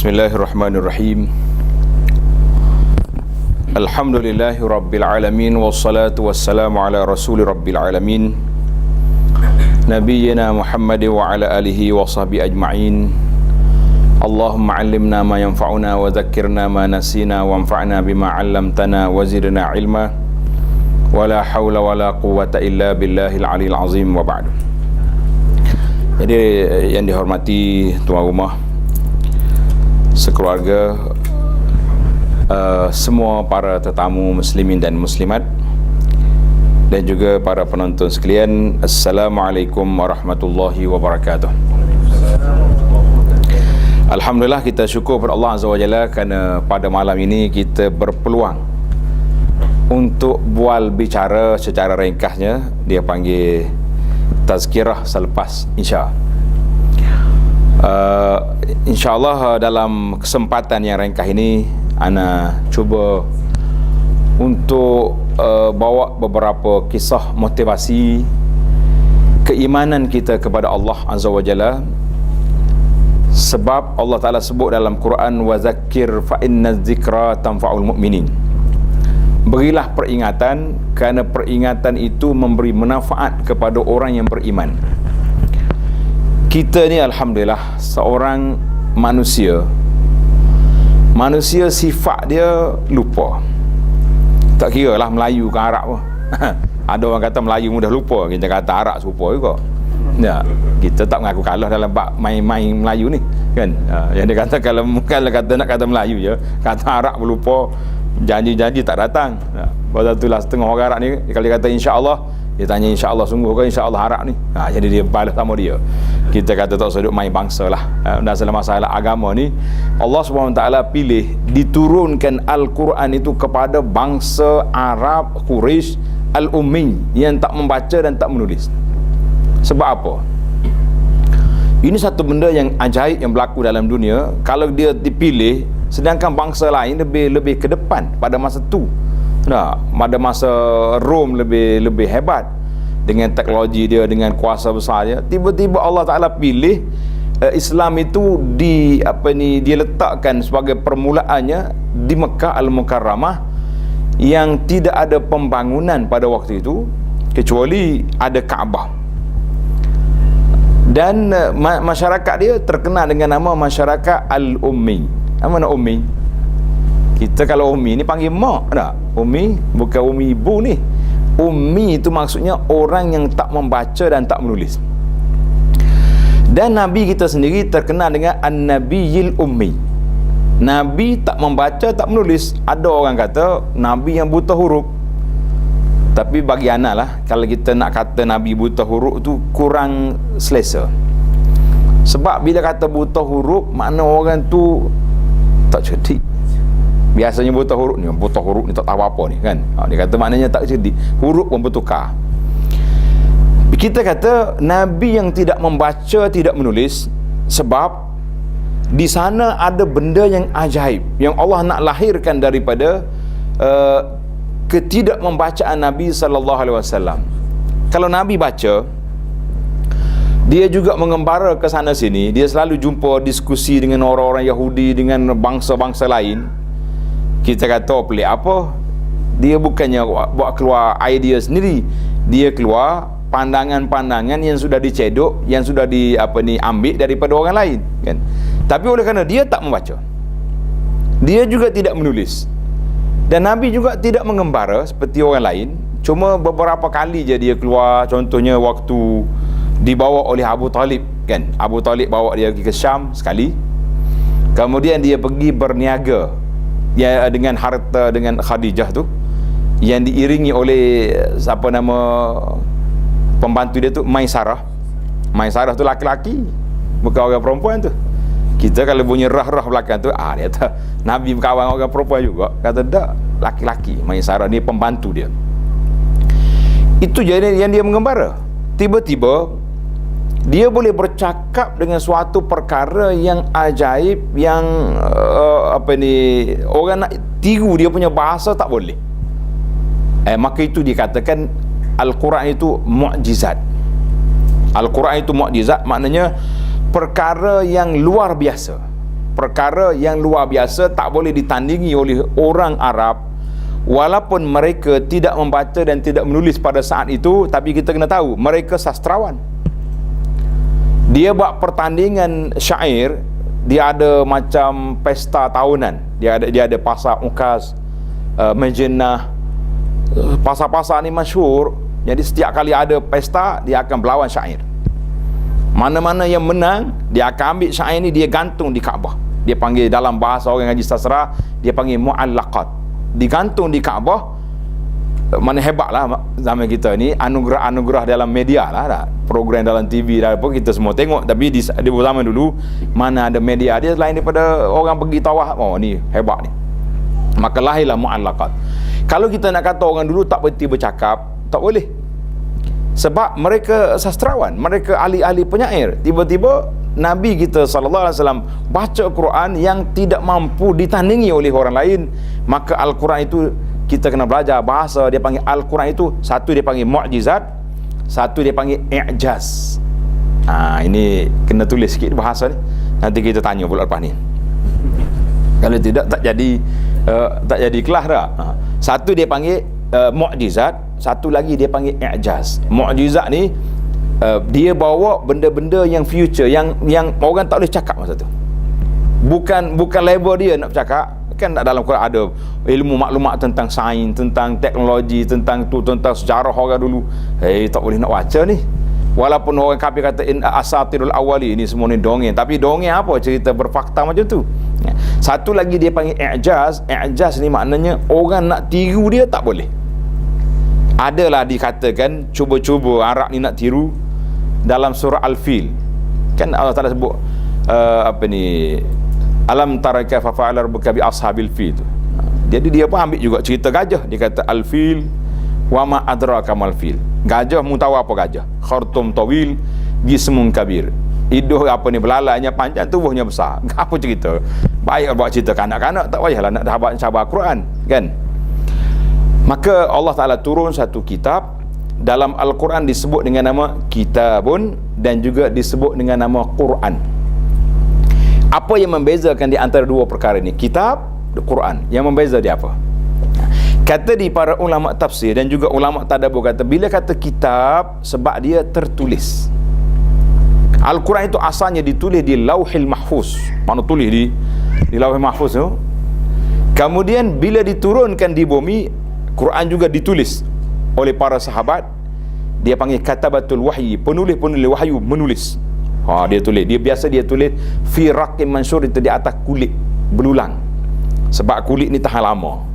Bismillahirrahmanirrahim. Alhamdulillahi rabbil alamin, wassalatu wassalamu ala rasuli rabbil alamin, nabiyyina Muhammad wa ala alihi wa sahbihi ajma'in. Allahumma allimna ma yanfa'una wa dhakkirna ma nasina wa anfa'na bima 'allamtana wa zidna ilma wa la hawla wa la quwwata illa billahil aliyil azim, wa ba'du. Jadi yang dihormati tuan rumah, sekeluarga, semua para tetamu muslimin dan muslimat, dan juga para penonton sekalian, Assalamualaikum warahmatullahi wabarakatuh. Alhamdulillah, kita syukur kepada Allah Azza wa Jalla kerana pada malam ini kita berpeluang untuk bual bicara secara ringkasnya, dia panggil tazkirah selepas Isya. InsyaAllah dalam kesempatan yang ringkas ini, ana cuba untuk bawa beberapa kisah motivasi keimanan kita kepada Allah Azza wa Jalla. Sebab Allah Ta'ala sebut dalam Quran, wa zakkir fa inna zikra tanfa'ul mu'minin. Berilah peringatan, kerana peringatan itu memberi manfaat kepada orang yang beriman. Kita ni alhamdulillah seorang manusia sifat dia lupa. Tak kira lah Melayu ke Arab pun. Ada orang kata Melayu mudah lupa, kita kata Arab serupa juga. Ya, kita tak mengaku kalah dalam bab main-main Melayu ni kan. Yang dia kata kalau kata nak kata Melayu je, kata Arab lupa, janji-janji tak datang. Pasal itulah setengah orang Arab ni kalau dia kata insya-Allah, dia tanya insya-Allah sungguh ke insya-Allah harap ni. Jadi dia balas sama dia. Kita kata tak usah duk main bangsa lah. Dalam masalah agama ni, Allah SWT pilih diturunkan Al-Quran itu kepada bangsa Arab Quraisy Al-Ummi yang tak membaca dan tak menulis. Sebab apa? Ini satu benda yang ajaib yang berlaku dalam dunia. Kalau dia dipilih, sedangkan bangsa lain lebih ke depan pada masa tu. Pada masa Rom lebih hebat dengan teknologi dia, dengan kuasa besar dia. Tiba-tiba Allah Ta'ala pilih Islam itu dia letakkan sebagai permulaannya di Mekah Al-Mukarramah, yang tidak ada pembangunan pada waktu itu kecuali ada Kaabah. Dan masyarakat dia terkenal dengan nama masyarakat Al-Ummi. Apa nama Ummi? Kita kalau Ummi ni panggil mak tak? Ummi bukan Ummi ibu ni. Ummi itu maksudnya orang yang tak membaca dan tak menulis. Dan Nabi kita sendiri terkenal dengan An-Nabiyil Ummi. Nabi tak membaca, tak menulis. Ada orang kata Nabi yang buta huruf. Tapi bagi anak lah, kalau kita nak kata Nabi buta huruf tu kurang selesa. Sebab bila kata buta huruf, makna orang tu tak cerdik. Biasanya buta huruf ni tak tahu apa ni kan. Dia kata maknanya tak cerdik, huruf pun bertukar. Kita kata Nabi yang tidak membaca, tidak menulis, sebab di sana ada benda yang ajaib yang Allah nak lahirkan daripada ketidakmembacaan Nabi SAW. Kalau Nabi baca, dia juga mengembara ke sana sini, dia selalu jumpa diskusi dengan orang-orang Yahudi, dengan bangsa-bangsa lain. Kita kata pelik apa? Dia bukannya buat keluar idea sendiri, dia keluar pandangan-pandangan yang sudah dicedok, yang sudah ambil daripada orang lain kan. Tapi oleh kerana dia tak membaca, dia juga tidak menulis, dan Nabi juga tidak mengembara seperti orang lain. Cuma beberapa kali je dia keluar. Contohnya waktu dibawa oleh Abu Talib kan. Abu Talib bawa dia pergi ke Syam sekali. Kemudian dia pergi berniaga ya dengan harta dengan Khadijah tu, yang diiringi oleh siapa nama pembantu dia tu, Maisarah. Maisarah tu laki-laki, bukan orang perempuan tu. Kita kalau bunyi rah-rah belakang tu, dia kata Nabi berkawan orang perempuan juga. Kata tak, laki-laki. Maisarah ni pembantu dia. Itu jadi yang dia mengembara. Tiba-tiba dia boleh bercakap dengan suatu perkara yang ajaib, yang orang nak tiru dia punya bahasa tak boleh. Maka itu dikatakan Al-Quran itu mukjizat. Al-Quran itu mukjizat, maknanya perkara yang luar biasa. perkara yang luar biasa, tak boleh ditandingi oleh orang Arab. Walaupun mereka tidak membaca dan tidak menulis pada saat itu, tapi kita kena tahu mereka sastrawan. Dia buat pertandingan syair, dia ada macam pesta tahunan, dia ada pasar Ukaz, Majennah, pasar-pasar ni masyhur. Jadi setiap kali ada pesta, dia akan berlawan syair. Mana-mana yang menang, dia akan ambil syair ni, dia gantung di Kaabah. Dia panggil dalam bahasa orang ngaji sastra, dia panggil mu'allaqat. Digantung di Kaabah. Mana hebat lah zaman kita ni, anugerah-anugerah dalam media lah, dah. Program dalam TV dah apa kita semua tengok. Tapi di zaman dulu, mana ada media dia lain daripada orang pergi tawaf. Oh ni hebat ni. Maka lahirlah mu'allaqat. Kalau kita nak kata orang dulu tak berhenti bercakap, tak boleh. Sebab mereka sastrawan, mereka ahli-ahli penyair. Tiba-tiba Nabi kita SAW baca Quran yang tidak mampu ditandingi oleh orang lain. Maka Al-Quran itu kita kena belajar bahasa. Dia panggil Al-Quran itu, satu dia panggil mu'jizat, satu dia panggil i'jaz. Ini kena tulis sikit bahasa ni. Nanti kita tanya pula lepas ni. Kalau tidak tak jadi kelas dah. Satu dia panggil mu'jizat, satu lagi dia panggil i'jaz. Mu'jizat ni dia bawa benda-benda yang future, yang orang tak boleh cakap masa tu. Bukan level dia nak bercakap. Kan dalam Quran ada ilmu maklumat tentang sains, tentang teknologi, tentang sejarah orang dulu. Tak boleh nak baca ni. Walaupun orang kafir kata asatirul awwali, ni semua ni dongeng, tapi dongeng apa, cerita berfakta macam tu. Satu lagi dia panggil i'jaz. I'jaz ni maknanya orang nak tiru dia tak boleh. Adalah dikatakan cuba-cuba Arab ni nak tiru dalam surah Al-Fil. Kan Allah Taala sebut alam tara kaifa fa'ala rabbuka bi ashabil fil. Jadi dia pun ambil juga cerita gajah. Dia kata al-fil wa ma adraka mal fil. Gajah, mu tahu apa gajah? Khartum tawil, jismun kabir. Hidup apa ni, belalainya panjang, tubuhnya besar. Apa cerita? Baik buat cerita kanak-kanak, tak payahlah nak sabar Quran, kan? Maka Allah Taala turun satu kitab. Dalam Al-Quran disebut dengan nama Kitabun dan juga disebut dengan nama Quran. Apa yang membezakan di antara dua perkara ini? Kitab dan Quran. Yang membeza dia apa? Kata di para ulama tafsir dan juga ulama tadabbur kata, bila kata kitab, sebab dia tertulis. Al-Quran itu asalnya ditulis di Lauhil Mahfuz. Mana tulis di Lauhil Mahfuz tu? Kemudian bila diturunkan di bumi, Quran juga ditulis oleh para sahabat. Dia panggil katabatul wahyi, penulis-penulis wahyu menulis. Dia tulis. Dia biasa dia tulis fi raqim mansur, itu di atas kulit belulang. Sebab kulit ni tahan lama.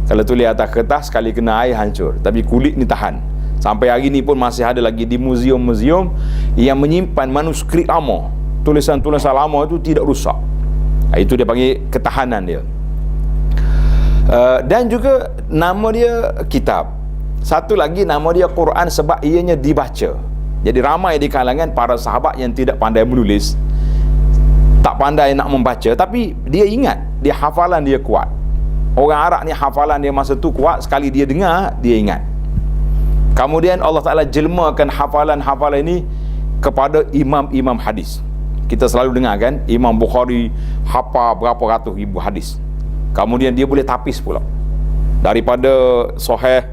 Kalau tulis atas kertas, sekali kena air hancur. Tapi kulit ni tahan. Sampai hari ni pun masih ada lagi di muzium-muzium yang menyimpan manuskrip lama. Tulisan-tulisan lama itu tidak rusak. Itu dia panggil ketahanan dia. Dan juga nama dia kitab. Satu lagi nama dia Quran sebab ianya dibaca. Jadi ramai di kalangan para sahabat yang tidak pandai menulis, tak pandai nak membaca, tapi dia ingat, dia hafalan dia kuat. Orang Arab ni hafalan dia masa tu kuat, sekali dia dengar, dia ingat. Kemudian Allah Ta'ala jelmakan hafalan-hafalan ini kepada imam-imam hadis. Kita selalu dengar kan, Imam Bukhari hafal berapa ratus ribu hadis. Kemudian dia boleh tapis pula. Daripada sahih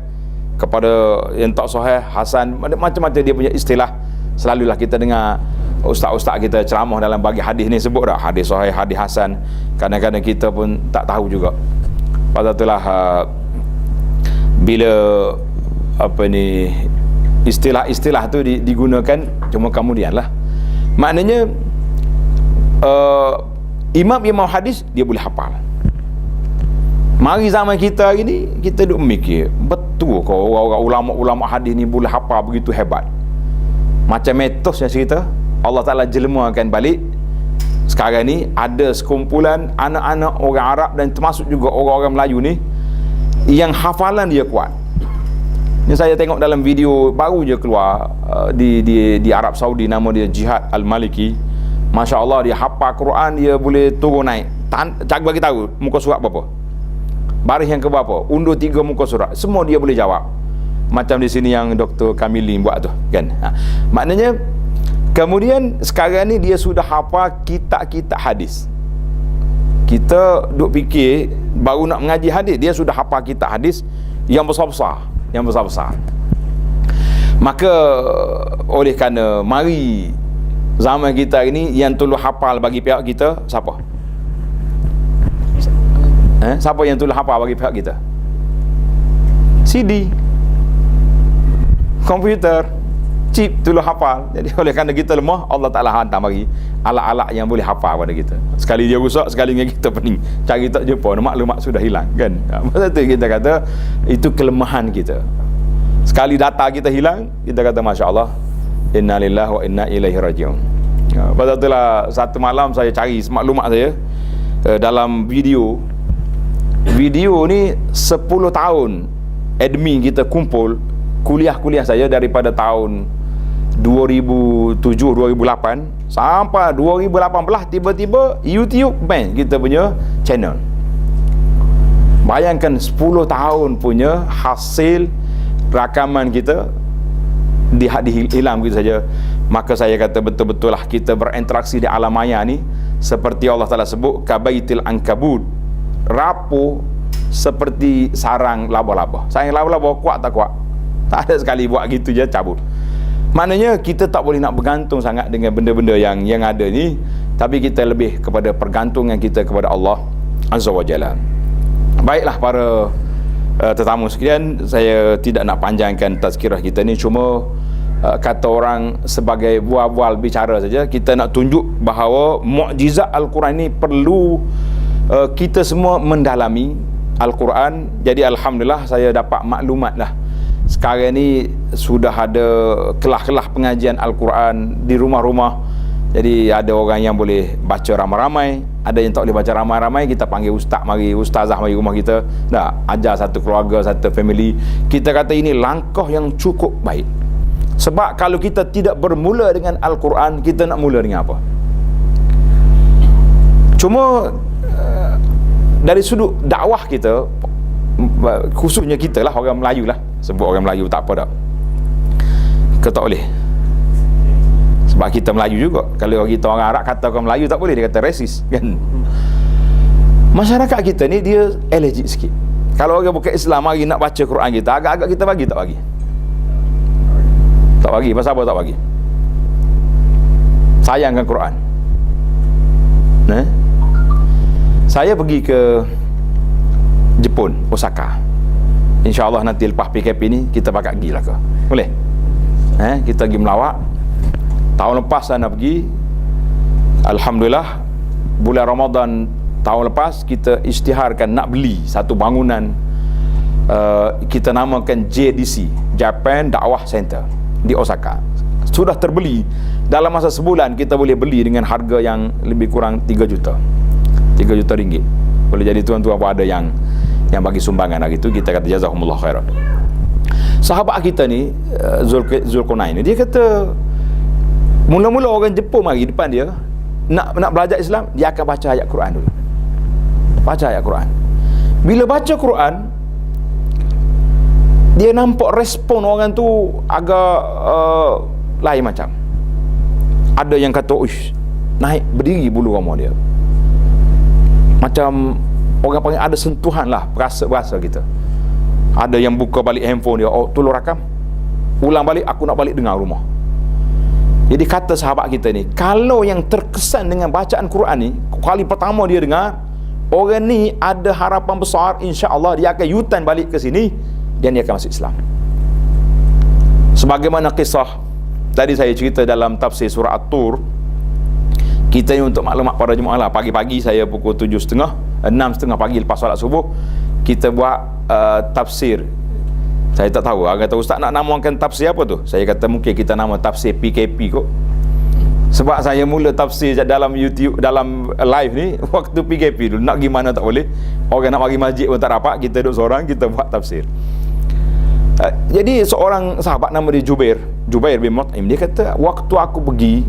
kepada yang tak sahih, hasan, macam-macam dia punya istilah. Selalulah kita dengar ustaz-ustaz kita ceramah dalam bagi hadis ni sebut dah hadis sahih, hadis hasan. Kadang-kadang kita pun tak tahu juga. Pasal itulah bila istilah-istilah tu digunakan cuma kemudian lah. Maknanya imam-imam hadis dia boleh hafal. Mari zaman kita hari ni, kita duk mikir, betul ke orang-orang ulama-ulama hadis ni boleh hafal begitu hebat? Macam mitos yang cerita, Allah Ta'ala jelmakan balik. Sekarang ni ada sekumpulan anak-anak orang Arab dan termasuk juga orang-orang Melayu ni yang hafalan dia kuat. Ni saya tengok dalam video baru je keluar di Arab Saudi, nama dia Jihad Al-Maliki. Masya Allah, dia hafal Quran, dia boleh turun naik. Cak bagi tahu muka surat berapa, baris yang ke berapa, undur 3 muka surat, semua dia boleh jawab. Macam di sini yang Dr. Kamili buat tu kan. Maknanya kemudian sekarang ni dia sudah hafal kitab-kitab hadis. Kita duk fikir baru nak mengaji hadis, dia sudah hafal kitab hadis yang besar-besar, Maka oleh kerana mari zaman kita ini yang tolong hafal bagi pihak kita siapa? Siapa yang tolong hafal bagi pihak kita? CD, komputer, chip tolong hafal. Jadi oleh kerana kita lemah, Allah Ta'ala hantar bagi alat-alat yang boleh hafal pada kita. Sekali dia rusak, sekali dengan kita pening, cari tak jumpa, maklumat sudah hilang kan. Masa tu kita kata itu kelemahan kita. Sekali data kita hilang, kita kata Masya Allah, inna lillahi wa inna ilaihi raji'un. Pada itulah satu malam saya cari maklumat saya dalam video ni 10 tahun admin kita kumpul kuliah-kuliah saya daripada tahun 2007-2008 sampai 2018 tiba-tiba YouTube ban kita punya channel. Bayangkan 10 tahun punya hasil rakaman kita hilang begitu saja. Maka saya kata betul-betul lah kita berinteraksi di alam maya ni seperti Allah Ta'ala sebut kabaitil ankabut, rapuh seperti sarang laba-laba. Sarang laba-laba kuat tak kuat? Tak ada sekali buat gitu je cabut. Maknanya kita tak boleh nak bergantung sangat dengan benda-benda yang ada ni, tapi kita lebih kepada pergantungan kita kepada Allah Azza wa Jalla. Baiklah para tetamu sekalian, saya tidak nak panjangkan tazkirah kita ni, cuma kata orang sebagai bual-bual bicara saja. Kita nak tunjuk bahawa mukjizat Al-Quran ni perlu kita semua mendalami Al-Quran. Jadi Alhamdulillah saya dapat maklumat lah, sekarang ni sudah ada kelas-kelas pengajian Al-Quran di rumah-rumah. Jadi ada orang yang boleh baca ramai-ramai, ada yang tak boleh baca ramai-ramai, kita panggil ustazah mari rumah kita, dah ajar satu keluarga, satu family. Kita kata ini langkah yang cukup baik. Sebab kalau kita tidak bermula dengan Al-Quran, kita nak mula dengan apa? Cuma dari sudut dakwah kita, khususnya kita lah orang Melayu lah, sebut orang Melayu tak apa dah, kita tak boleh, sebab kita Melayu juga. Kalau kita orang Arab kata orang Melayu tak boleh, dia kata resis kan. Masyarakat kita ni dia allergic sikit. Kalau orang bukan Islam mari nak baca Quran kita, agak-agak kita bagi tak bagi. Tak bagi, pasal apa tak bagi? Sayangkan Quran. Saya pergi ke Jepun, Osaka. InsyaAllah nanti lepas PKP ni kita bakal pergi lah ke. Boleh? Kita pergi melawat. Tahun lepas saya nak pergi, Alhamdulillah bulan Ramadan tahun lepas kita isytiharkan nak beli satu bangunan, kita namakan JDC, Japan Dakwah Center di Osaka. Sudah terbeli. Dalam masa sebulan kita boleh beli dengan harga yang lebih kurang 3 juta ringgit. Boleh jadi tuan-tuan apa ada yang bagi sumbangan hari itu, kita kata jazakumullah khairan. Sahabat kita ni Zulkarnain ni, dia kata mula-mula orang Jepun mari depan dia nak belajar Islam, dia akan baca ayat Quran dulu. Baca ayat Quran. Bila baca Quran, dia nampak respon orang tu agak lain macam. Ada yang kata uish, naik berdiri bulu roma dia, macam orang panggil ada sentuhan lah, berasa kita. Ada yang buka balik handphone dia, oh tolong rakam, ulang balik, aku nak balik dengar rumah. Jadi kata sahabat kita ni, kalau yang terkesan dengan bacaan Quran ni, kali pertama dia dengar, orang ni ada harapan besar, insya-Allah dia akan yutan balik ke sini dan dia akan masuk Islam. Sebagaimana kisah tadi saya cerita dalam tafsir surah At-Tur. Kita ni untuk maklumat para jemaah lah, pagi-pagi saya pukul 7.30, 6.30 pagi lepas solat subuh, kita buat tafsir. Saya tak tahu, orang kata ustaz nak namakan tafsir apa tu? Saya kata mungkin kita nama tafsir PKP kot. Sebab saya mula tafsir dalam YouTube, dalam live ni waktu PKP dulu, nak gimana tak boleh. Orang nak pergi masjid pun tak dapat, kita duduk seorang, kita buat tafsir. Jadi seorang sahabat nama dia Jubair bin Mut'im, dia kata waktu aku pergi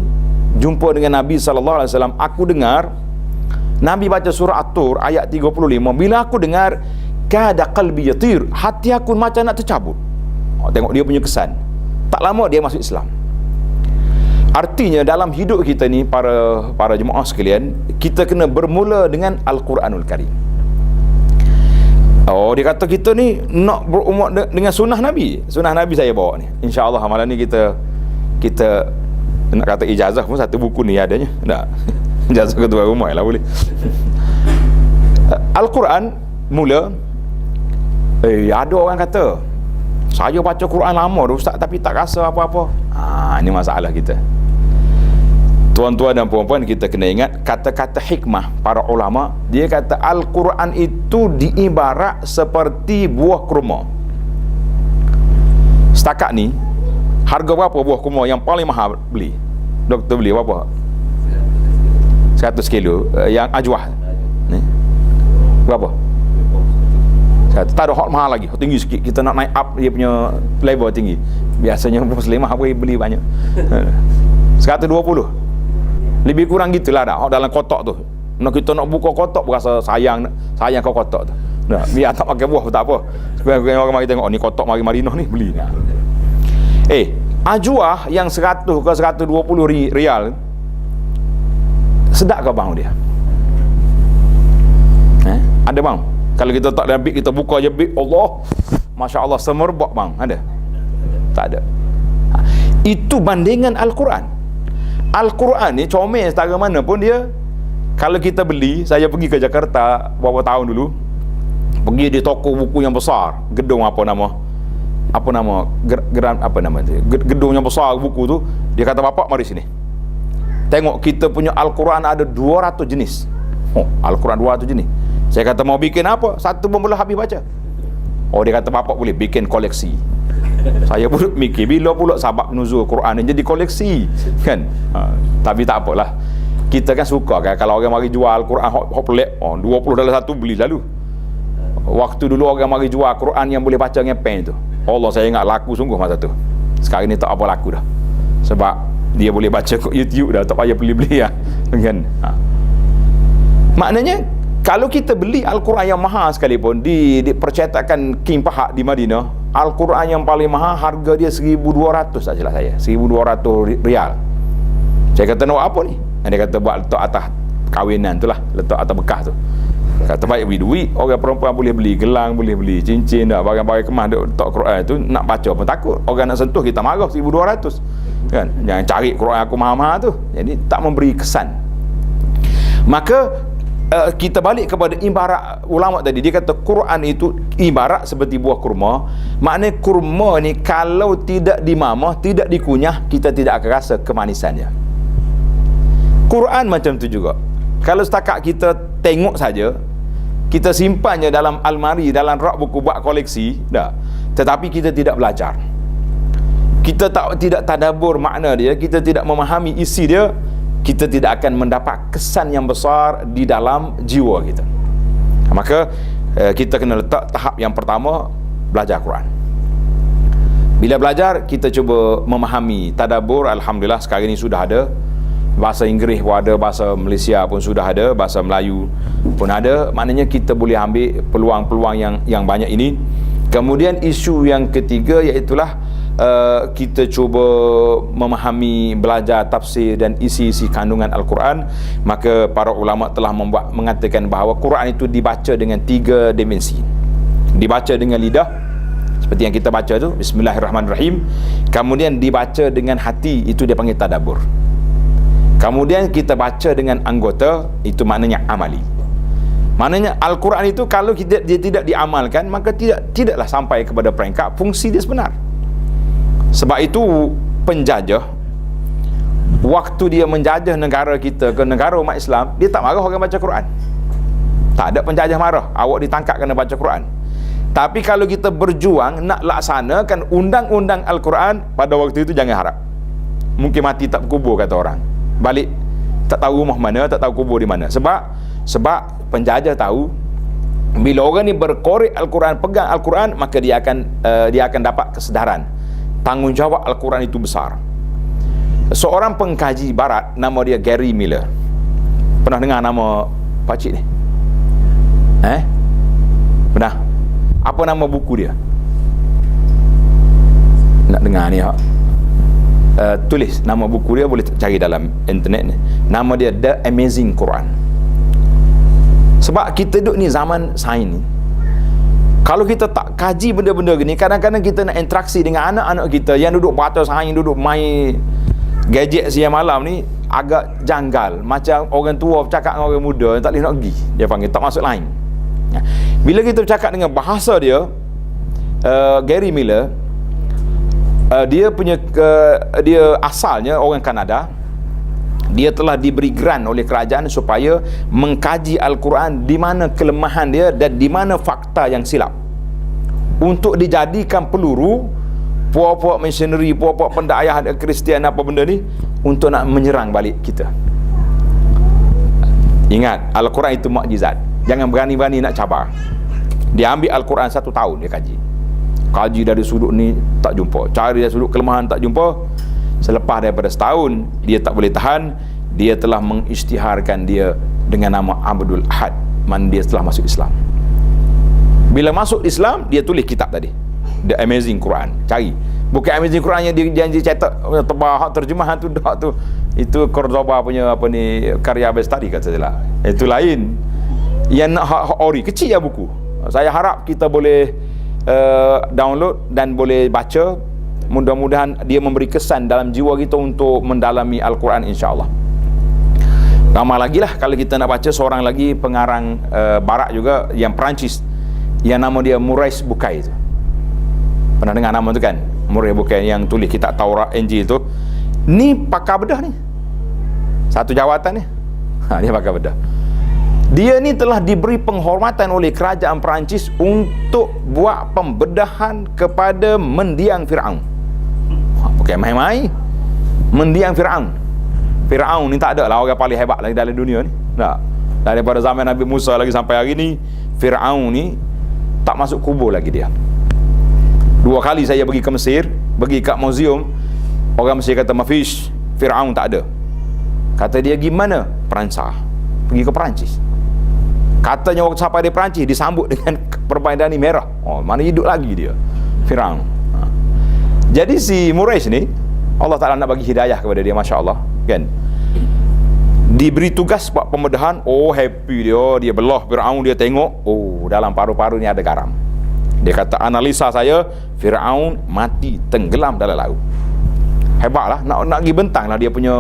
jumpa dengan Nabi SAW, aku dengar Nabi baca surah At-Tur ayat 35. Bila aku dengar, kada qalbi yatir, hati aku macam nak tercabut. Tengok dia punya kesan. Tak lama dia masuk Islam. Artinya dalam hidup kita ni, para jemaah sekalian, kita kena bermula dengan Al-Quranul Karim. Oh, dia kata kita ni nak berumur dengan sunnah Nabi. Sunnah Nabi saya bawa ni. InsyaAllah malam ni kita nak kata ijazah pun satu buku ni adanya. Tak. Ijazah ketua rumah lah boleh. Al-Quran mula. Ada orang kata, saya baca Quran lama dah ustaz tapi tak rasa apa-apa. Ini masalah kita. Tuan-tuan dan puan-puan, kita kena ingat kata-kata hikmah para ulama. Dia kata Al-Quran itu diibarat seperti buah kurma. Setakat ni, harga berapa buah kurma yang paling mahal beli? Doktor beli berapa? 100 kilo. Yang ajwah ni berapa? Tak ada hot mahal lagi, tinggi sikit. Kita nak naik up dia punya level tinggi. Biasanya muslimah beli banyak. 120. Lebih kurang gitulah dah dalam kotak tu. Kita nak buka kotak berasa sayang kau kotak tu. Nah, biar tak pakai buah tak apa. Sekarang orang mari tengok ni kotak mari Marino ni beli. Nah. Ajwah yang 100 ke 120 rial. Sedap ke bang dia? Ada bang? Kalau kita tak ada big, kita buka je big, Allah, Masya Allah, semerbak bang, ada? Tak ada. Itu bandingan Al-Quran. Al-Quran ni comel setara mana pun dia. Kalau kita beli, saya pergi ke Jakarta beberapa tahun dulu, pergi di toko buku yang besar, gedung gedung yang besar buku tu. Dia kata, bapak mari sini, tengok kita punya Al-Quran ada 200 jenis. Al-Quran 200 jenis. Saya kata, mau bikin apa? Satu pun boleh habis baca. Dia kata, bapak boleh bikin koleksi. Saya pun mikir, bila pula sabab nuzul Quran ni jadi koleksi kan? Tapi tak apalah, kita kan suka kan kalau orang mari jual Quran hot pelik, 20 dalam satu beli lalu. Waktu dulu orang mari jual Quran yang boleh baca dengan pen tu, Allah, saya ingat laku sungguh masa tu. Sekarang ni tak apa laku dah, sebab dia boleh baca kat YouTube dah, tak payah beli-beli lah kan? Maknanya kalau kita beli Al-Quran yang mahal sekalipun di percetakan King Fahad di Madinah, Al-Quran yang paling mahal harga dia 1,200 tak silap saya, 1,200 rial. Saya kata, nak apa ni? Dia kata, buat letak atas kawinan tu lah, letak atas bekas tu. Kata, baik beli duit, orang perempuan boleh beli gelang, boleh beli cincin dah, barang-barang kemas duk letak Quran tu, nak baca pun takut. Orang nak sentuh kita marah, 1,200 kan? Jangan cari Quran aku mahal-mahal tu. Jadi tak memberi kesan. Maka kita balik kepada ibarat ulama tadi. Dia kata Quran itu ibarat seperti buah kurma. Maknanya kurma ni kalau tidak dimamah, tidak dikunyah, kita tidak akan rasa kemanisannya. Quran macam tu juga. Kalau setakat kita tengok saja, kita simpannya dalam almari, dalam rak buku buat koleksi dah, tetapi kita tidak belajar, kita tidak tadabbur makna dia, kita tidak memahami isi dia, kita tidak akan mendapat kesan yang besar di dalam jiwa kita. Maka kita kena letak tahap yang pertama, belajar Quran. Bila belajar, kita cuba memahami, tadabbur. Alhamdulillah sekarang ini sudah ada bahasa Inggeris pun ada, bahasa Malaysia pun sudah ada, bahasa Melayu pun ada. Maknanya kita boleh ambil peluang-peluang yang banyak ini. Kemudian isu yang ketiga iaitulah kita cuba memahami, belajar tafsir dan isi-isi kandungan Al-Quran. Maka para ulama telah mengatakan bahawa Quran itu dibaca dengan 3 dimensi. Dibaca dengan lidah seperti yang kita baca tu, Bismillahirrahmanirrahim. Kemudian dibaca dengan hati, itu dia panggil tadabbur. Kemudian kita baca dengan anggota, itu maknanya amali. Maknanya Al-Quran itu kalau dia tidak diamalkan, maka tidaklah sampai kepada peringkat fungsi dia sebenar. Sebab itu penjajah, waktu dia menjajah negara kita ke negara umat Islam, dia tak marah orang baca Quran. Tak ada penjajah marah, awak ditangkap kena baca Quran. Tapi kalau kita berjuang nak laksanakan undang-undang Al-Quran, pada waktu itu jangan harap. Mungkin mati tak berkubur, kata orang. Balik tak tahu rumah mana, tak tahu kubur di mana. Sebab penjajah tahu bila orang ni berkorek Al-Quran, pegang Al-Quran, maka dia akan dapat kesedaran tanggungjawab Al-Quran itu besar. Seorang pengkaji barat, nama dia Gary Miller. Pernah dengar nama pakcik ni? Pernah? Apa nama buku dia? Nak dengar ni, tulis nama buku dia, boleh cari dalam internet ni. Nama dia The Amazing Quran. Sebab kita duduk ni zaman sains ni, kalau kita tak kaji benda-benda gini, kadang-kadang kita nak interaksi dengan anak-anak kita yang duduk baca sains, duduk main gadget siang malam ni, agak janggal. Macam orang tua bercakap dengan orang muda, tak boleh nak pergi. Dia panggil tak masuk line. Bila kita bercakap dengan bahasa dia, Gary Miller, dia punya dia asalnya orang Kanada. Dia telah diberi grant oleh kerajaan supaya mengkaji Al-Quran, di mana kelemahan dia dan di mana fakta yang silap, untuk dijadikan peluru puak-puak missionary, puak-puak pendakwah Kristian apa benda ni, untuk nak menyerang balik kita. Ingat, Al-Quran itu mukjizat. Jangan berani-berani nak cabar. Dia ambil Al-Quran 1 tahun dia kaji dari sudut ni tak jumpa, cari dari sudut kelemahan tak jumpa. Selepas daripada setahun dia tak boleh tahan, dia telah mengisytiharkan dia dengan nama Abdul Ahad, mana dia telah masuk Islam. Bila masuk Islam, dia tulis kitab tadi, The Amazing Quran. Cari, bukan Amazing Quran yang dia janji cetak tebah terjemahan tu dah tu, itu Cordoba punya apa ni, karya Bestari kata saya lah. Itu lain. Yang nak hak ori kecil ya buku. Saya harap kita boleh download dan boleh baca. Mudah-mudahan dia memberi kesan dalam jiwa kita untuk mendalami Al-Quran, insya-Allah. Ramai lagi lah kalau kita nak baca. Seorang lagi pengarang barat juga, yang Perancis, yang nama dia Maurice Bucaille tu. Pernah dengar nama tu kan? Maurice Bucaille yang tulis kitab Taurat, Injil tu. Ni pakar bedah ni, satu jawatan ni. Dia pakar bedah. Dia ni telah diberi penghormatan oleh kerajaan Perancis untuk buat pembedahan kepada mendiang Firaun. Bukan main-main. Mendiang Firaun. Firaun ni tak ada lah orang paling hebat lagi dalam dunia ni. Tak. Daripada zaman Nabi Musa lagi sampai hari ni, Firaun ni tak masuk kubur lagi dia. 2 kali saya pergi ke Mesir, pergi kat museum, orang Mesir kata mafish, Firaun tak ada. Kata dia gimana? Perancis. Pergi ke Perancis. Katanya waktu sampai di Perancis disambut dengan perpaidani merah. Oh, mana hidup lagi dia, Firaun. Jadi si Maurice ni, Allah Ta'ala nak bagi hidayah kepada dia, Masya Allah kan. Diberi tugas buat pembedahan. Oh, happy dia belah Firaun, dia tengok, oh dalam paru-paru ni ada garam. Dia kata analisa saya, Firaun mati tenggelam dalam laut. Hebatlah, nak pergi bentang lah dia punya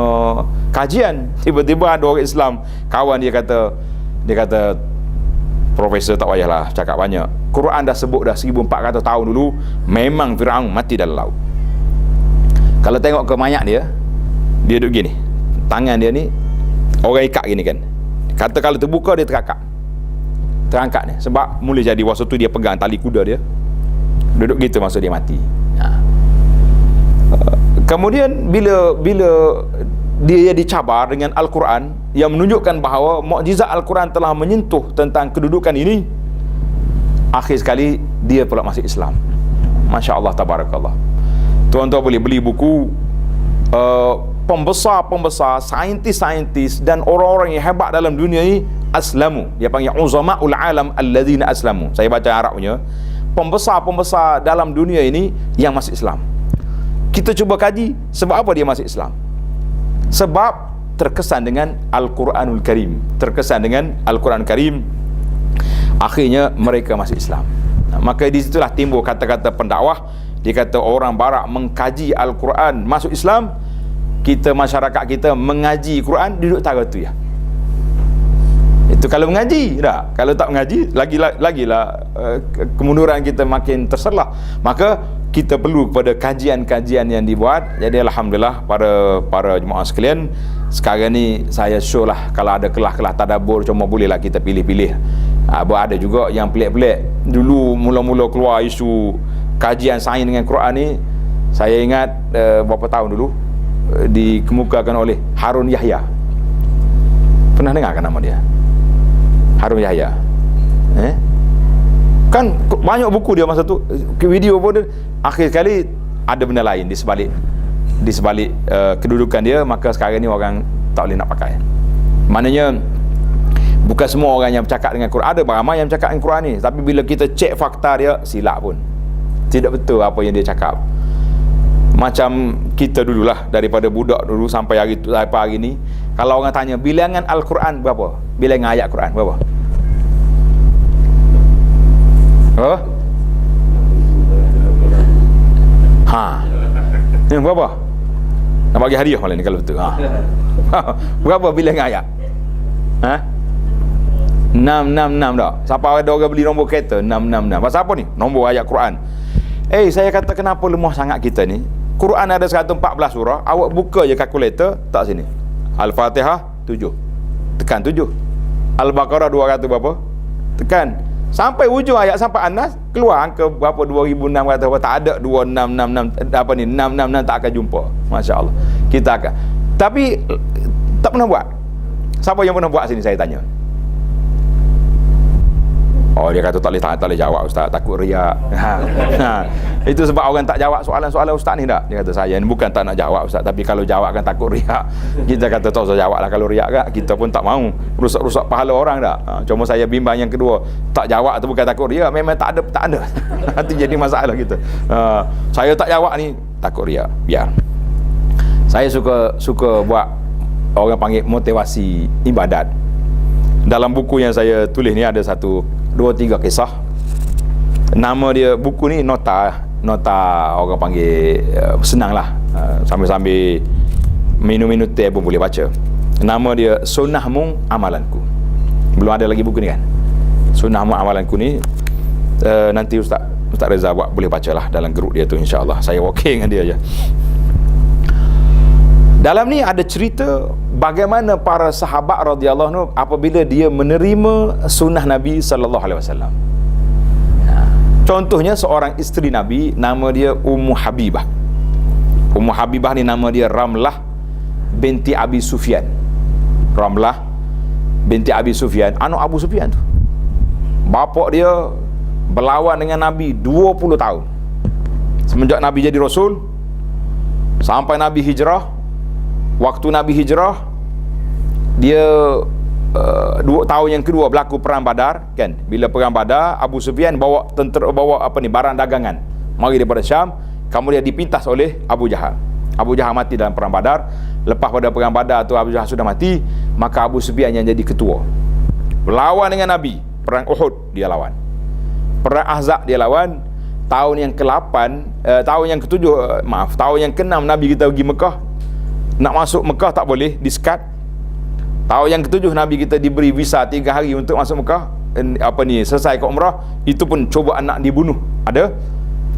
kajian. Tiba-tiba ada orang Islam, kawan dia kata, Profesor tak payahlah cakap banyak, Quran dah sebut dah 1400 tahun dulu memang Firaun mati dalam laut. Kalau tengok ke mayat dia duduk gini, tangan dia ni orang ikat gini kan. Kata kalau terbuka dia terangkat ni, sebab mula jadi waktu tu dia pegang tali kuda dia, duduk gitu masa dia mati. Kemudian bila dia dicabar dengan Al-Quran yang menunjukkan bahawa mukjizat Al-Quran telah menyentuh tentang kedudukan ini, akhir sekali dia pula masuk Islam. Masya Allah, tabarakallah. Tuan-tuan boleh beli buku pembesar-pembesar, saintis-saintis dan orang-orang yang hebat dalam dunia ini aslamu. Dia panggil uzama'ul alam alladzina aslamu. Saya baca Arabnya. Pembesar-pembesar dalam dunia ini yang masuk Islam. Kita cuba kaji sebab apa dia masuk Islam. Sebab terkesan dengan Al-Quranul Karim. Terkesan dengan Al-Quran Karim, akhirnya mereka masuk Islam. Maka di situlah timbul kata-kata pendakwah. Dia kata orang barat mengkaji Al-Quran masuk Islam, kita masyarakat kita mengaji Quran duduk tara tu ya. Itu kalau mengaji dah. Kalau tak mengaji, lagilah kemunduran kita makin terselah. Maka kita perlu kepada kajian-kajian yang dibuat. Jadi alhamdulillah para jemaah sekalian, sekarang ni saya show lah, kalau ada kelah-kelah tadabbur cuma bolehlah kita pilih-pilih. Ada juga yang pelik-pelik. Dulu mula-mula keluar isu kajian sains dengan Quran ni, saya ingat berapa tahun dulu dikemukakan oleh Harun Yahya. Pernah dengar kan nama dia? Harun Yahya. Kan banyak buku dia masa tu, video pun dia, akhir sekali ada benda lain di sebalik kedudukan dia, maka sekarang ni orang tak boleh nak pakai. Maknanya bukan semua orang yang bercakap dengan Quran, ada ramai yang bercakap dengan Quran ni, tapi bila kita cek fakta dia silap pun, tidak betul apa yang dia cakap. Macam kita dululah, daripada budak dulu sampai hari ni, kalau orang tanya bilangan Al-Quran berapa? Bilangan ayat Quran berapa? Oh? Berapa? Nak bagi hadiah malam ni kalau betul. Berapa bilangan ayat? 666 tak? Siapa ada orang beli nombor kereta 666. Pasal apa ni? Nombor ayat Quran. Saya kata kenapa lemah sangat kita ni? Quran ada 114 surah, awak buka je kalkulator, tak sini. Al-Fatihah 7. Tekan 7. Al-Baqarah 200 berapa? Tekan. Sampai ujung ayat, sampai Anas, keluar angka berapa, 2600 berapa, tak ada 2666 apa ni, 666 tak akan jumpa. Masya-Allah. Kita akan. Tapi tak pernah buat. Siapa yang pernah buat sini saya tanya? Oh, dia kata tak boleh jawab ustaz, takut riak. Itu sebab orang tak jawab soalan-soalan ustaz ni dah. Dia kata saya ni bukan tak nak jawab ustaz, tapi kalau jawab kan takut riak. Kita kata tak usah jawablah kalau riak kan. Kita pun tak mau rusak-rusak pahala orang dah. Cuma saya bimbang yang kedua, tak jawab tu bukan takut riak, memang tak ada. Nanti jadi masalah kita. Saya tak jawab ni takut riak. Biar. Saya suka buat orang panggil motivasi ibadat. Dalam buku yang saya tulis ni ada 2-3 kisah. Nama dia buku ni nota orang panggil senanglah, sambil-sambil minum teh pun boleh baca. Nama dia Sunnahmu Amalanku. Belum ada lagi buku ni kan. Sunnahmu Amalanku ni nanti Ustaz Reza buat, boleh bacalah dalam grup dia tu insya-Allah. Saya okey dengan dia je. Dalam ni ada cerita bagaimana para sahabat radhiyallahu anhu apabila dia menerima sunnah Nabi sallallahu alaihi wasallam. Contohnya seorang isteri Nabi, nama dia Ummu Habibah. Ummu Habibah ni nama dia Ramlah binti Abi Sufyan. Ramlah binti Abi Sufyan, anak Abu Sufyan tu. Bapa dia berlawan dengan Nabi 20 tahun. Semenjak Nabi jadi Rasul sampai Nabi hijrah. Waktu Nabi hijrah, dia 2 tahun yang kedua berlaku perang Badar kan. Bila perang Badar, Abu Sufyan bawa barang dagangan mari daripada Syam, kemudian dipintas oleh Abu Jahal. Abu Jahal mati dalam perang Badar. Lepas pada perang Badar tu Abu Jahal sudah mati, maka Abu Sufyan yang jadi ketua. Berlawan dengan Nabi. Perang Uhud dia lawan. Perang Ahzab dia lawan. Tahun yang ke-8, tahun yang ke-7, tahun yang ke-6 Nabi kita pergi Mekah. Nak masuk Mekah tak boleh, diskat. Tahun yang ke-7 Nabi kita diberi visa 3 hari untuk masuk Mekah. Selesai ke umrah, itu pun cubaan nak dibunuh. Ada.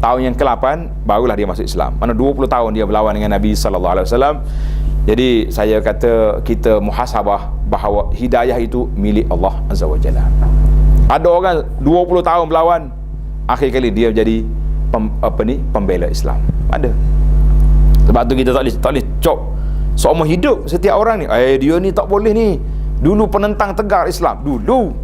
Tahun yang ke-8 barulah dia masuk Islam. Mana 20 tahun dia berlawan dengan Nabi sallallahu alaihi wasallam. Jadi saya kata kita muhasabah bahawa hidayah itu milik Allah Azza wa Jalla. Ada orang 20 tahun berlawan, akhir kali dia jadi pembela Islam. Ada. Sebab tu kita tak boleh cop seumur hidup setiap orang ni. Dia ni tak boleh ni. Dulu penentang tegar Islam. Dulu.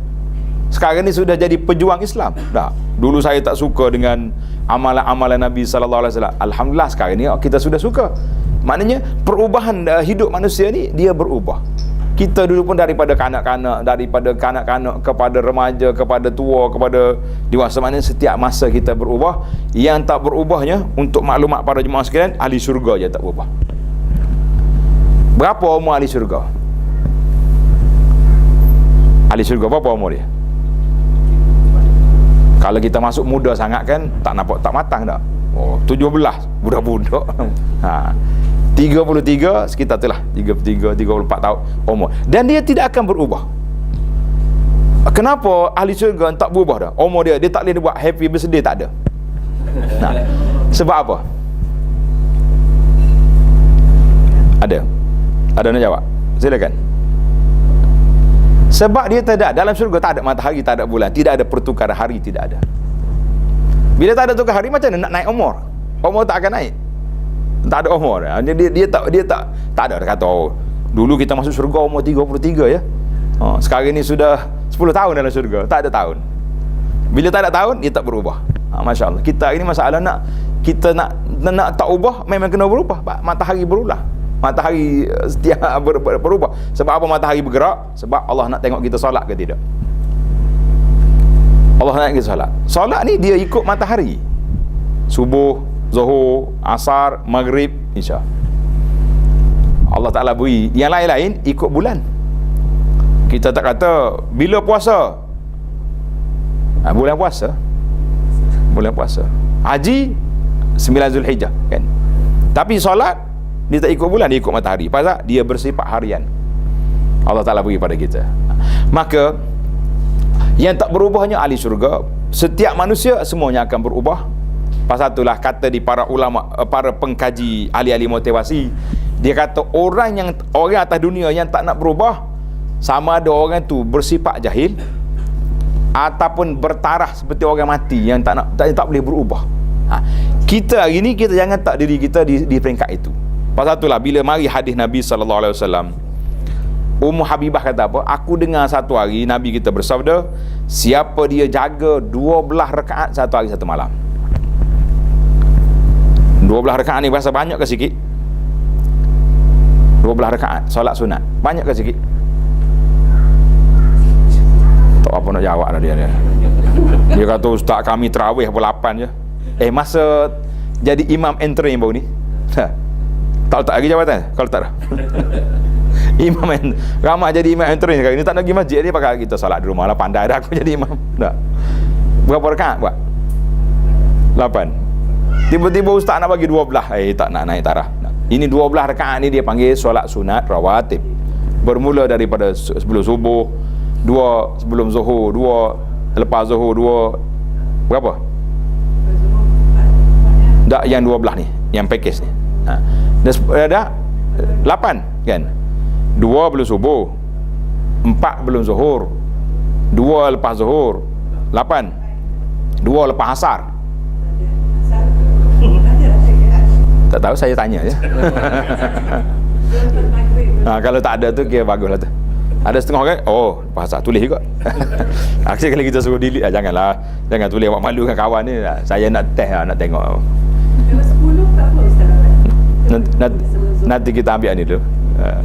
Sekarang ni sudah jadi pejuang Islam. Dah. Dulu saya tak suka dengan amalan-amalan Nabi sallallahu alaihi wasallam. Alhamdulillah sekarang ni kita sudah suka. Maknanya perubahan hidup manusia ni dia berubah. Kita dulu pun daripada kanak-kanak kepada remaja, kepada tua, kepada dewasa, mana setiap masa kita berubah. Yang tak berubahnya, untuk maklumat para jemaah sekalian, ahli syurga je tak berubah. Berapa umur ahli syurga? Ahli syurga berapa umur dia? Kalau kita masuk muda sangat kan, tak nampak tak matang tak? 17 budak-budak. 33 sekitar itulah, 33 34 tahun umur, dan dia tidak akan berubah. Kenapa ahli syurga tak berubah dah? Umur dia tak boleh buat happy birthday, tak ada. Sebab apa? Ada nak jawab? Silakan. Sebab dia tidak, dalam syurga tak ada matahari, tak ada bulan, tidak ada pertukaran hari, tidak ada. Bila tak ada tukar hari, macam mana nak naik umur? Umur tak akan naik. Tak ada umur. Dia tak ada. Dia kata dulu kita masuk syurga umur 33 ya. Sekarang ni sudah 10 tahun dalam syurga, tak ada tahun. Bila tak ada tahun, dia tak berubah. Masya-Allah. Kita ini masalah kita nak tak ubah, memang kena berubah. Matahari berulah. Matahari setiap berubah. Sebab apa matahari bergerak? Sebab Allah nak tengok kita solat ke tidak. Allah nak kita solat. Solat ni dia ikut matahari. Subuh Zuhur, Asar, Maghrib, Isya. Allah Ta'ala beri. Yang lain-lain ikut bulan. Kita tak kata bila puasa, bulan puasa, bulan puasa. Haji 9 Zulhijjah kan. Tapi solat dia tak ikut bulan, dia ikut matahari. Pasal dia bersifat harian. Allah Ta'ala beri pada kita. Maka yang tak berubahnya ahli syurga. Setiap manusia semuanya akan berubah. Pasal itulah kata di para ulama, para pengkaji, ahli-ahli motivasi, dia kata orang atas dunia yang tak nak berubah, sama ada orang tu bersifat jahil ataupun bertarah seperti orang mati yang tak boleh berubah. Kita hari ni, kita jangan tak diri kita di peringkat itu. Pasal itulah bila mari hadis Nabi SAW, Ummu Habibah kata apa? Aku dengar satu hari Nabi kita bersabda, siapa dia jaga 12 rakaat satu hari satu malam. 12 rakaat ni berasa banyak ke sikit? 12 rakaat solat sunat banyak ke sikit? Tak apa nak jawab dah dia. Dia kata ustaz kami tarawih apa 8 je. Masa jadi imam entering baru ni tak letak lagi jabatan kalau tak dah. Imam ramai jadi imam entering sekarang ni, tak nak pergi masjid, dia pakai kita solat di rumah lah, pandai dah aku jadi imam. Tak. Berapa rakaat buat? 8. Tiba-tiba ustaz nak bagi 12. Tak nak naik taraf. Ini 12 rakaat ni dia panggil solat sunat rawatib. Bermula daripada sebelum subuh, 2 sebelum zuhur, 2 lepas zuhur, 2 berapa? Tak, yang 12 ni, yang package ni. Dah 8 kan? 2 belum subuh, 4 belum zuhur, 2 lepas zuhur, 8, 2 lepas asar. Tak tahu, saya tanya je. Kalau tak ada tu kira baguslah tu. Ada setengah orang, lepas asar tulis juga. Akhirnya kalau kita suruh delete, jangan tulis, buat malu dengan kawan ni. Saya nak test lah, nak tengok. Kalau 10 tak apa Ustaz? Nanti kita ambil ni dulu.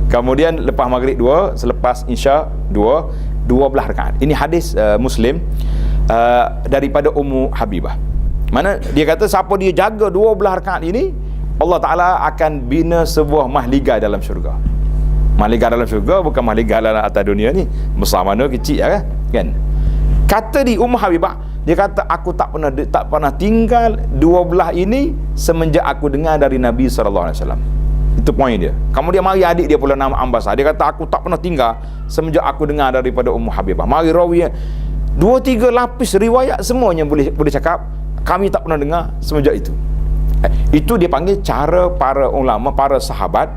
Kemudian lepas maghrib 2, selepas isya 2, 12 rakaat. Ini hadis Muslim daripada Ummu Habibah. Mana dia kata siapa dia jaga 12 rakaat ini, Allah Ta'ala akan bina sebuah mahligai dalam syurga. Mahligai dalam syurga bukan mahligai dalam atas dunia ni. Besar mana kecil kan? Kata di Ummu Habibah, dia kata aku tak pernah tinggal 12 ini semenjak aku dengar dari Nabi SAW. Itu poin dia. Kemudian mari adik dia pula nama Ambasah. Dia kata aku tak pernah tinggal semenjak aku dengar daripada Ummu Habibah. Mari rawi 2-3 lapis riwayat semuanya boleh cakap kami tak pernah dengar semenjak itu. Itu dia panggil cara para ulama, para sahabat,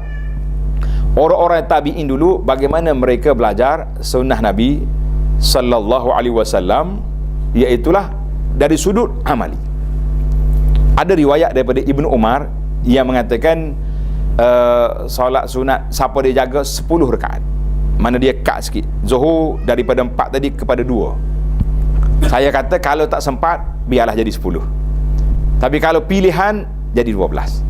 orang-orang tabi'in dulu, bagaimana mereka belajar sunnah Nabi sallallahu alaihi wasallam, iaitulah dari sudut amali. Ada riwayat daripada Ibnu Umar yang mengatakan solat sunat siapa dia jaga 10 rakaat. Mana dia kat sikit. Zuhur daripada 4 tadi kepada 2. Saya kata kalau tak sempat biarlah jadi 10. Tapi kalau pilihan jadi 12.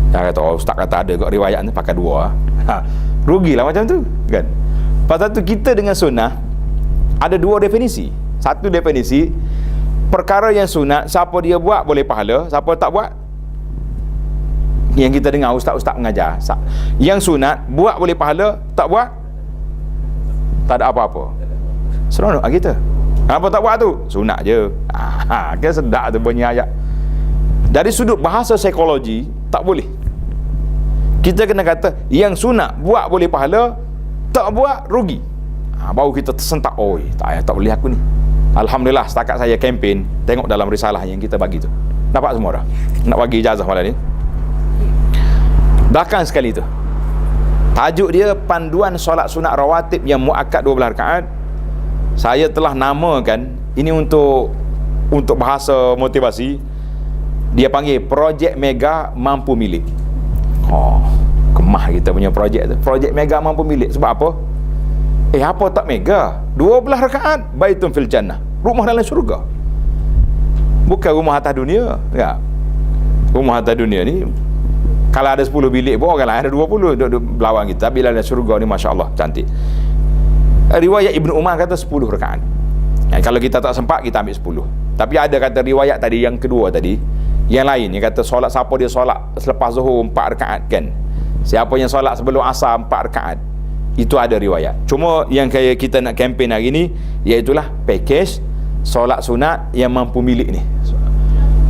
Saya kata ustaz kata ada kot riwayat ni pakai 2. Rugilah macam tu kan. Pasal tu kita dengan sunnah ada 2 definisi. Satu definisi, perkara yang sunat siapa dia buat boleh pahala, siapa tak buat, yang kita dengar ustaz-ustaz mengajar, yang sunat buat boleh pahala, tak buat tak ada apa-apa. Seronok kita. Kenapa tak buat tu? Sunat je. Kan sedap tu bunyi ayat. Dari sudut bahasa psikologi tak boleh. Kita kena kata yang sunat buat boleh pahala, tak buat rugi. Baru kita tersentak, tak boleh aku ni. Alhamdulillah setakat saya kempen, tengok dalam risalah yang kita bagi tu, dapat semua dah. Nak bagi ijazah malam ni. Belakang sekali tu, tajuk dia panduan solat sunat rawatib yang muakkad 12 rakaat. Saya telah namakan ini untuk bahasa motivasi, dia panggil projek mega mampu milik. Kemah kita punya projek tu, projek mega mampu milik. Sebab apa? Apa tak mega? 12 rakaat baitun fil jannah, rumah dalam syurga. Bukan rumah atas dunia ya. Rumah atas dunia ni kalau ada 10 bilik pun orang lain ada 20 duduk belawang kita. Bila dalam syurga ni masya-Allah cantik. Riwayat Ibnu Umar kata 10 rakaat. Kalau kita tak sempat kita ambil 10. Tapi ada kata riwayat tadi yang kedua tadi, Yang lain yang kata solat, siapa dia solat selepas zuhur 4 rakaat kan, siapa yang solat sebelum asar 4 rakaat, itu ada riwayat. Cuma yang kayak kita nak kempen hari ni, iaitulah package solat sunat yang mampu milik ni.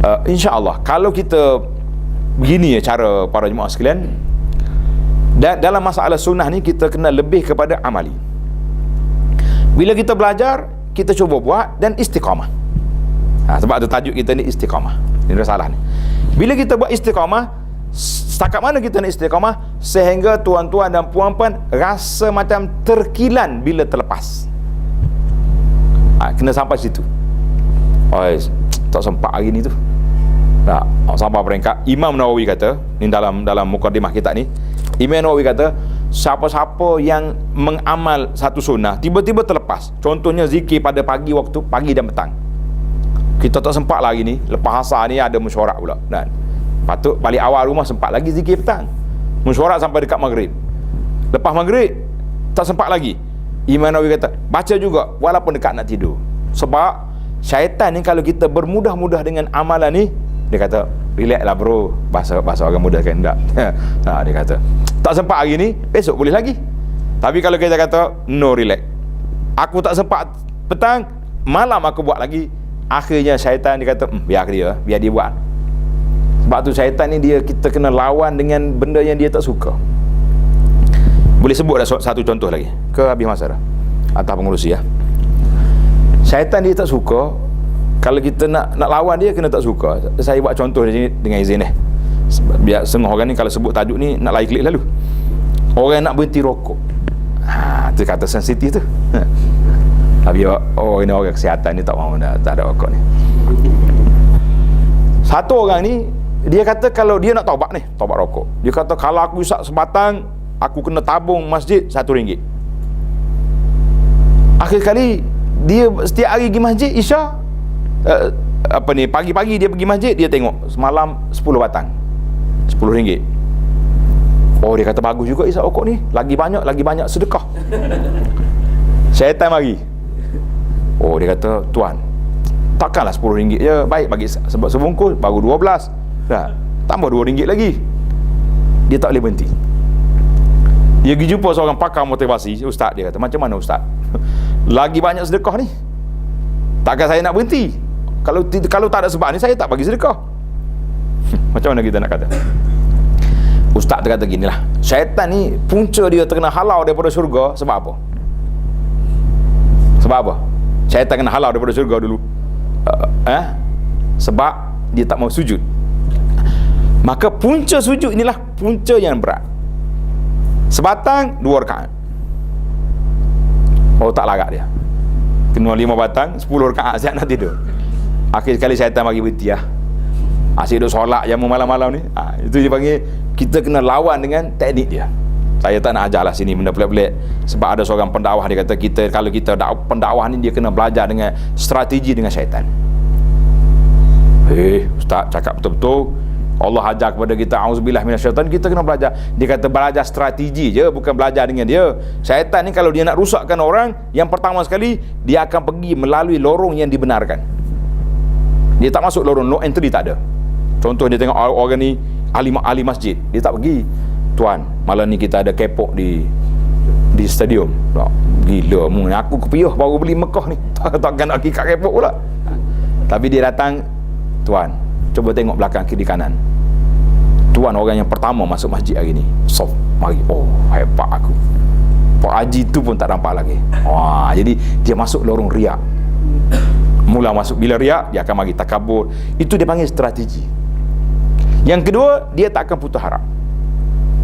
InsyaAllah kalau kita begini ya cara para jemaah sekalian, dalam masalah sunnah ni kita kena lebih kepada amali. Bila kita belajar, kita cuba buat dan istiqamah. Sebab tu tajuk kita ni istiqamah. Ini salah ni. Bila kita buat istiqamah, setakat mana kita nak istiqamah sehingga tuan-tuan dan puan-puan rasa macam terkilan bila terlepas. Kena sampai situ. Tak sempat hari ni tu. Tak, sampai peringkat Imam Nawawi kata, ni dalam mukadimah kita ni, Imam Nawawi kata, siapa-siapa yang mengamal satu sunnah tiba-tiba terlepas, contohnya zikir pada pagi, waktu pagi dan petang, kita tak sempat lagi ni, lepas asar ni ada mesyuarat pula kan? Patut balik awal rumah sempat lagi zikir petang, mesyuarat sampai dekat maghrib, lepas maghrib tak sempat lagi, Imam Nawawi kata baca juga walaupun dekat nak tidur. Sebab syaitan ni kalau kita bermudah-mudah dengan amalan ni, dia kata relax lah bro, bahasa orang muda kan, tak dia kata tak sempat hari ni, besok boleh lagi. Tapi kalau kita kata no, relax, aku tak sempat petang, malam aku buat lagi, akhirnya syaitan dia kata biar dia buat. Sebab tu syaitan ni kita kena lawan dengan benda yang dia tak suka. Boleh sebut dah satu contoh lagi ke habis masa dah atas pengurusi ya. Syaitan dia tak suka kalau kita nak lawan dia, kena tak suka. Saya buat contoh di sini dengan izin biar setengah orang ni kalau sebut tajuk ni nak lari klik lalu. Orang nak berhenti rokok, tu kata sensitif tu. Tapi ini orang kesihatan ni tak mahu tak ada rokok ni. Satu orang ni dia kata kalau dia nak taubat rokok, dia kata kalau aku isap sebatang, aku kena tabung masjid RM1. Akhir kali dia setiap hari pergi masjid Isya, pagi-pagi dia pergi masjid, dia tengok semalam 10 batang RM10. Oh, dia kata bagus juga isap rokok ni, lagi banyak sedekah. Syaitan mari. Oh, dia kata tuan, takkanlah RM10 je, baik bagi sebab sebungkus baru 12 dah, tambah RM2 lagi. Dia tak boleh berhenti. Dia pergi jumpa seorang pakar motivasi, ustaz, dia kata macam mana ustaz, lagi banyak sedekah ni, takkan saya nak berhenti? Kalau tak ada sebab ni, saya tak bagi sedekah. Macam mana kita nak kata? Ustaz tu kata ginilah, syaitan ni punca dia terkena halau daripada syurga sebab apa? Sebab apa? Syaitan kena halau daripada syurga dulu. Sebab dia tak mau sujud. Maka punca sujud inilah punca yang berat. Sebatang 2 rakaat. Oh, tak larat dia. Kena 5 batang 10 rakaat siap nak tidur. Akhir sekali syaitan bagi berhenti lah. Asyik duduk solat jamu malam-malam ni. Itu dia panggil kita kena lawan dengan teknik dia. Saya tak nak ajar lah sini benda pelik-pelik. Sebab ada seorang pendakwah, dia kata kalau kita pendakwah ni, dia kena belajar dengan strategi dengan syaitan. Ustaz cakap betul-betul, Allah ajar kepada kita auzubillah minasyaitan, kita kena belajar. Dia kata belajar strategi je, bukan belajar dengan dia. Syaitan ni kalau dia nak rusakkan orang, yang pertama sekali dia akan pergi melalui lorong yang dibenarkan. Dia tak masuk lorong, no entry tak ada. Contoh dia tengok orang ni ahli masjid, dia tak pergi. Tuan, malam ni kita ada kepok di stadium. Gila mu, aku kepiuh baru beli Mekah ni, takkan nak pergi kat kepok pula. Tapi dia datang, tuan, cuba tengok belakang kiri kanan. Tuan orang yang pertama masuk masjid hari ni. Soft, mari. Oh, hebat aku. Pak Haji tu pun tak nampak lagi. Jadi dia masuk lorong riak. Mula masuk, bila riak, dia akan mari takabur. Itu dia panggil strategi. Yang kedua, dia tak akan putus harap,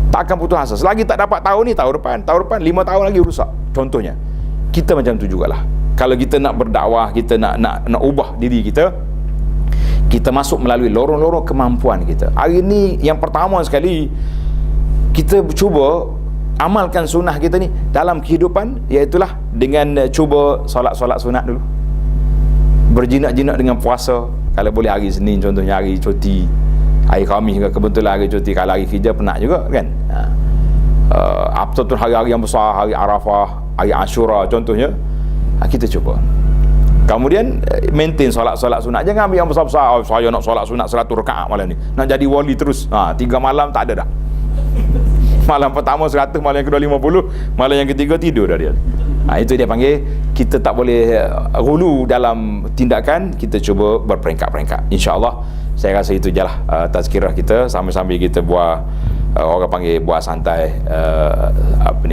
tak akan putus asa. Selagi tak dapat tahun ni, tahun depan 5 tahun lagi rusak. Contohnya kita macam tu jugalah. Kalau kita nak berdakwah, kita nak ubah diri kita, kita masuk melalui lorong-lorong kemampuan kita. Hari ni yang pertama sekali kita cuba amalkan sunnah kita ni dalam kehidupan, iaitulah dengan cuba solat sunat dulu, berjinak-jinak dengan puasa. Kalau boleh hari Senin contohnya, hari cuti, hari Khamis juga kebetulan hari cuti. Kalau hari kerja penat juga kan. Betul-betul hari-hari yang besar, hari Arafah, hari Ashura contohnya, kita cuba. Kemudian maintain solat-solat sunat. Jangan ambil yang besar-besar. Oh, saya nak solat sunat 100 rakaat malam ni. Nak jadi wali terus. 3 malam tak ada dah. Malam pertama 100, malam yang kedua 50, malam yang ketiga tidur dah dia. Itu dia panggil, kita tak boleh hulu dalam tindakan, kita cuba berperingkat-peringkat. InsyaAllah, saya rasa itu je lah tazkirah kita, sambil-sambil kita buat orang panggil buat santai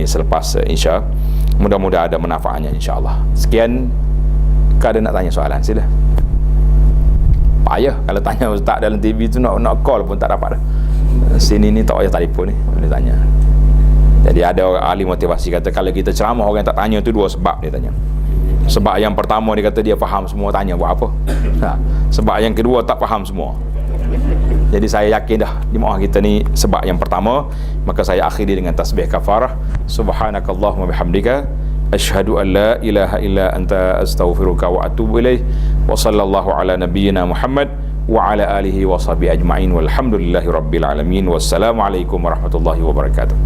selepas insya. Mudah-mudahan ada manfaatnya insyaAllah. Sekian. Kalau ada nak tanya soalan, sila. Payah kalau tanya ustaz dalam TV tu, nak call pun tak dapat dah. Sini ni tak payah telefon ni, boleh tanya. Jadi ada ahli motivasi kata, kalau kita ceramah orang tak tanya tu 2 sebab dia tanya. Sebab yang pertama dia kata dia faham semua, tanya buat apa. Sebab yang kedua tak faham semua. Jadi saya yakin dah jemaah kita ni sebab yang pertama. Maka saya akhiri dengan tasbih kafarah. Subhanakallahumma bihamdika asyhadu an la ilaha illa anta astaghfiruka wa atubu ilaih. Wa sallallahu ala nabiyyina Muhammad wa ala alihi wa sahbihi ajma'in walhamdulillahi rabbil alamin. Wassalamualaikum warahmatullahi wabarakatuh.